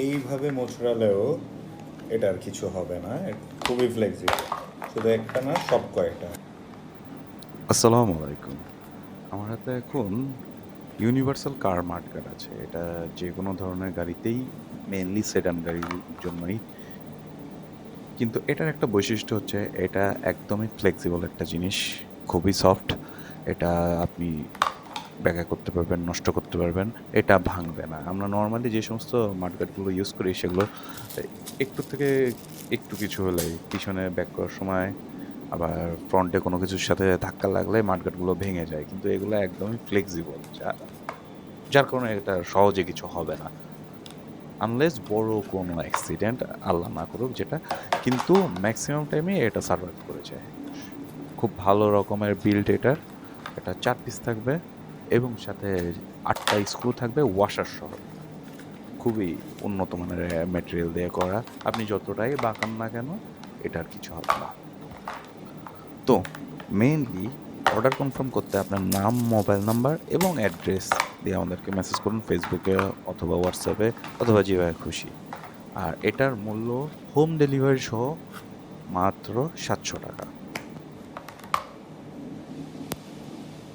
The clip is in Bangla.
এইভাবে মোচড়ালেও এটার কিছু হবে না, খুবই ফ্লেক্সিবল। শুধু একটা না, সব কয়টা। আসসালামু আলাইকুম। আমার হাতে এখন ইউনিভার্সাল কার মার্ট কার্ড আছে। এটা যে কোনো ধরনের গাড়িতেই, মেইনলি সেডান গাড়ির জন্যই। কিন্তু এটার একটা বৈশিষ্ট্য হচ্ছে এটা একদমই ফ্লেক্সিবল একটা জিনিস, খুবই সফট। এটা আপনি ব্যাখ্যা করতে পারবেন, নষ্ট করতে পারবেন, এটা ভাঙবে না। আমরা নর্মালি যে সমস্ত মাঠগাটগুলো ইউজ করি সেগুলো এ একটু থেকে একটু কিছু হলেই পিছনে ব্যাক করার সময় আবার ফ্রন্টে কোনো কিছুর সাথে ধাক্কা লাগলে মাঠগাটগুলো ভেঙে যায়। কিন্তু এগুলো একদমই ফ্লেক্সিবল, যার কারণে এটা সহজে কিছু হবে না। আনলেস বড় কোনো অ্যাক্সিডেন্ট, আল্লাহ না করুক যেটা, কিন্তু মেক্সিমাম টাইমে এটা সারভাইভ করে যায়। খুব ভালো রকমের বিল্ড এটার। এটা ৪ পিস থাকবে এবং সাথে ৮ টা স্ক্রু থাকবে ওয়াশার সহ। খুবই উন্নত মানের ম্যাটেরিয়াল দিয়ে করা। আপনি যতটাই বাঁকান না কেন, এটার কিছু হবে না। তো মেইনলি অর্ডার কনফার্ম করতে আপনার নাম, মোবাইল নাম্বার এবং অ্যাড্রেস দিয়ে আমাদেরকে মেসেজ করুন ফেসবুকে অথবা হোয়াটসঅ্যাপে অথবা যেভাবে খুশি। আর এটার মূল্য হোম ডেলিভারি সহ মাত্র ৳৭০০।